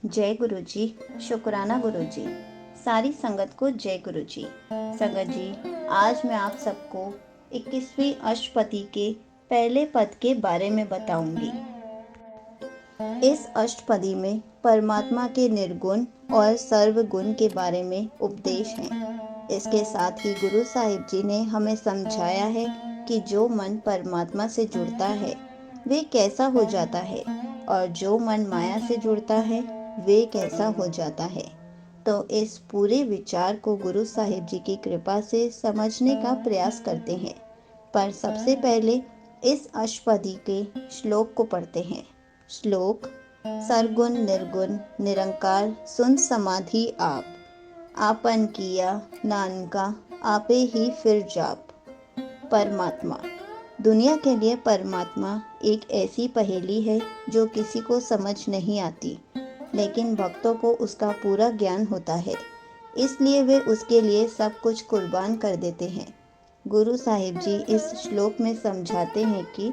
जय गुरु जी। शुक्राना गुरु जी। सारी संगत को जय गुरु जी। संगत जी, आज मैं आप सबको 21वीं अष्टपदी के पहले पद के बारे में बताऊंगी। इस अष्टपदी में परमात्मा के निर्गुण और सर्वगुण के बारे में उपदेश है। इसके साथ ही गुरु साहिब जी ने हमें समझाया है कि जो मन परमात्मा से जुड़ता है वे कैसा हो जाता है और जो मन माया से जुड़ता है वे कैसा हो जाता है। तो इस पूरे विचार को गुरु साहिब जी की कृपा से समझने का प्रयास करते हैं। पर सबसे पहले इस अष्टपदी के श्लोक को पढ़ते हैं। श्लोक: सरगुण निर्गुण निरंकार सुन समाधि आपन किया नानका आपे ही फिर जाप। परमात्मा। दुनिया के लिए परमात्मा एक ऐसी पहेली है जो किसी को समझ नहीं आती, लेकिन भक्तों को उसका पूरा ज्ञान होता है, इसलिए वे उसके लिए सब कुछ कुर्बान कर देते हैं। गुरु साहिब जी इस श्लोक में समझाते हैं कि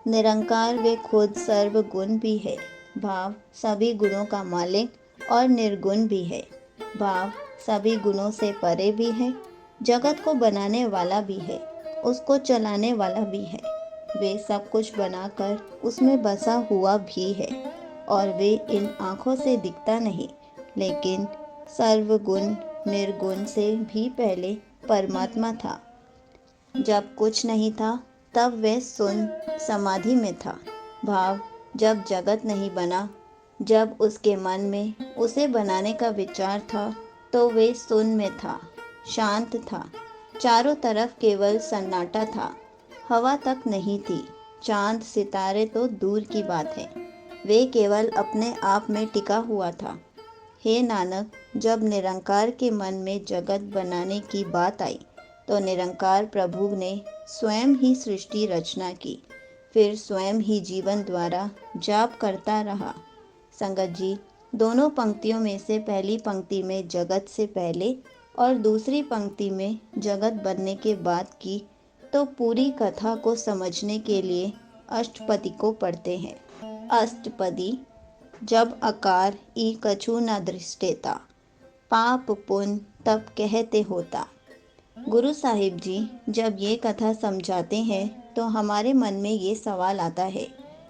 निरंकार वे खुद सर्वगुण भी है, भाव सभी गुणों का मालिक, और निर्गुण भी है, भाव सभी गुणों से परे भी है, जगत को बनाने वाला भी है, उसको चलाने वाला भी है। वे सब कुछ बनाकर उसमें बसा हुआ भी है और वे इन आँखों से दिखता नहीं, लेकिन सर्वगुण निर्गुण से भी पहले परमात्मा था। जब कुछ नहीं था तब वे शून्य समाधि में था, भाव जब जगत नहीं बना, जब उसके मन में उसे बनाने का विचार था तो वे शून्य में था, शांत था। चारों तरफ केवल सन्नाटा था, हवा तक नहीं थी, चांद सितारे तो दूर की बात है, वे केवल अपने आप में टिका हुआ था। हे नानक, जब निरंकार के मन में जगत बनाने की बात आई तो निरंकार प्रभु ने स्वयं ही सृष्टि रचना की, फिर स्वयं ही जीवन द्वारा जाप करता रहा। संगत जी, दोनों पंक्तियों में से पहली पंक्ति में जगत से पहले और दूसरी पंक्ति में जगत बनने के बाद की, तो पूरी कथा को समझने के लिए अष्टपदी को पढ़ते हैं। अष्टपदी: जब आकार ई कछु न दृष्टेता, पाप पुण्य तब कहते होता। गुरु साहिब जी जब ये कथा समझाते हैं तो हमारे मन में ये सवाल आता है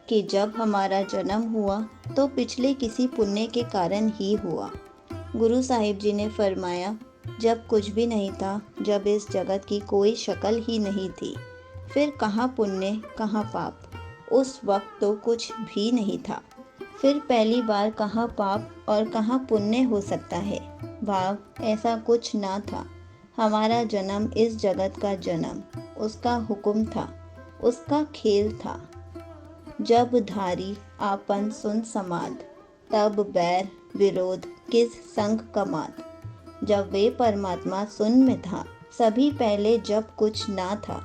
कि जब हमारा जन्म हुआ तो पिछले किसी पुण्य के कारण ही हुआ। गुरु साहिब जी ने फरमाया, जब कुछ भी नहीं था, जब इस जगत की कोई शक्ल ही नहीं थी, फिर कहाँ पुण्य कहाँ पाप, उस वक्त तो कुछ भी नहीं था, फिर पहली बार कहाँ पाप और कहाँ पुण्य हो सकता है। भाव ऐसा कुछ ना था। हमारा जन्म इस जगत का जन्म उसका हुक्म था, उसका खेल था। जब धारी आपन सुन समाद, तब बैर विरोध किस संग कमाद। जब वे परमात्मा सुन में था, सभी पहले जब कुछ ना था,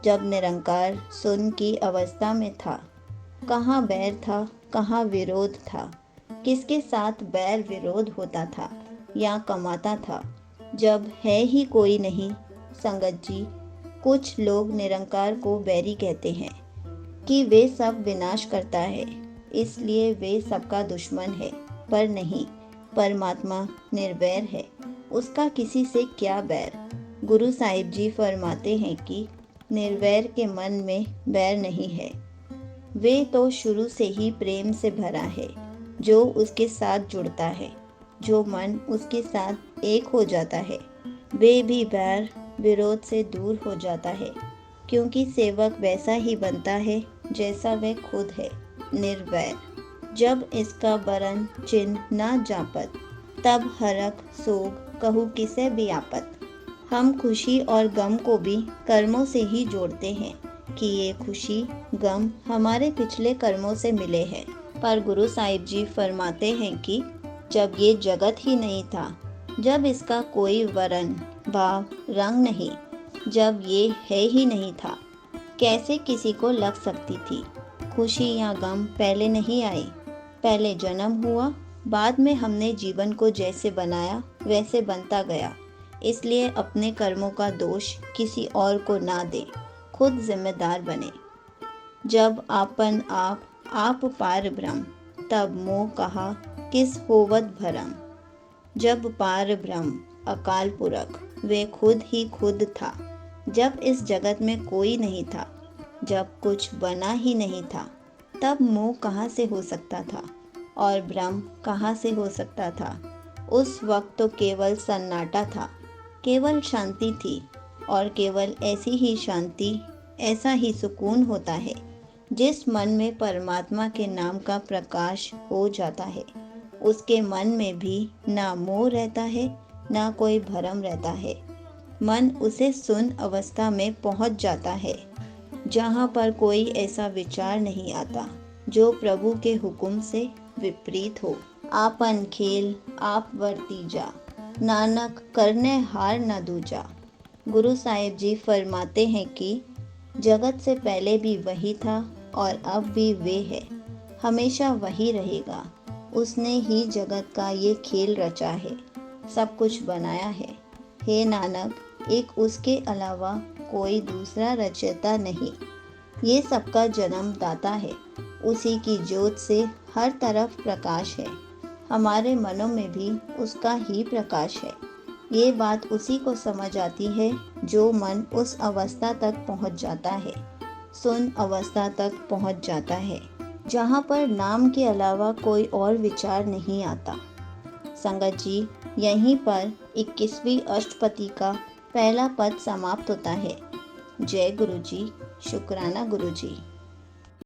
जब निरंकार सुन की अवस्था में था, कहाँ बैर था कहाँ विरोध था, किसके साथ बैर विरोध होता था या कमाता था, जब है ही कोई नहीं। संगत जी, कुछ लोग निरंकार को बैरी कहते हैं कि वे सब विनाश करता है, इसलिए वे सबका दुश्मन है, पर नहीं, परमात्मा निर्वैर है, उसका किसी से क्या बैर। गुरु साहिब जी फरमाते हैं कि निर्वैर के मन में बैर नहीं है, वे तो शुरू से ही प्रेम से भरा है। जो उसके साथ जुड़ता है, जो मन उसके साथ एक हो जाता है, वे भी बैर विरोध से दूर हो जाता है, क्योंकि सेवक वैसा ही बनता है जैसा वह खुद है, निर्वैर। जब इसका बरन चिन्ह ना जापत, तब हरक सोग कहू किसे भी आपत। हम खुशी और गम को भी कर्मों से ही जोड़ते हैं कि ये खुशी गम हमारे पिछले कर्मों से मिले हैं, पर गुरु साहिब जी फरमाते हैं कि जब ये जगत ही नहीं था, जब इसका कोई वर्ण भाव रंग नहीं, जब ये है ही नहीं था, कैसे किसी को लग सकती थी। खुशी या गम पहले नहीं आई, पहले जन्म हुआ, बाद में हमने जीवन को जैसे बनाया वैसे बनता गया। इसलिए अपने कर्मों का दोष किसी और को ना दें, खुद जिम्मेदार बने। जब आपन आप पार ब्रह्म, तब मोह कहा किस होवत भरम। जब पार ब्रह्म अकाल पुरख वे खुद ही खुद था। जब इस जगत में कोई नहीं था, जब कुछ बना ही नहीं था, तब मोह कहाँ से हो सकता था और ब्रह्म कहाँ से हो सकता था। उस वक्त तो केवल सन्नाटा था, केवल शांति थी, और केवल ऐसी ही शांति, ऐसा ही सुकून होता है जिस मन में परमात्मा के नाम का प्रकाश हो जाता है। उसके मन में भी ना मोह रहता है, ना कोई भरम रहता है। मन उसे सुन अवस्था में पहुंच जाता है, जहाँ पर कोई ऐसा विचार नहीं आता जो प्रभु के हुक्म से विपरीत हो। आपन खेल आप वर्तीजा, नानक करने हार न दूजा। गुरु साहिब जी फरमाते हैं कि जगत से पहले भी वही था और अब भी वे है, हमेशा वही रहेगा। उसने ही जगत का ये खेल रचा है, सब कुछ बनाया है। हे नानक, एक उसके अलावा कोई दूसरा रचयिता नहीं। ये सबका जन्म दाता है, उसी की ज्योत से हर तरफ प्रकाश है। हमारे मनों में भी उसका ही प्रकाश है। ये बात उसी को समझ आती है जो मन उस अवस्था तक पहुंच जाता है, सुन अवस्था तक पहुंच जाता है, जहाँ पर नाम के अलावा कोई और विचार नहीं आता। संगत जी, यहीं पर 21वीं अष्टपदी का पहला पद समाप्त होता है। जय गुरु जी, शुक्राना गुरु जी।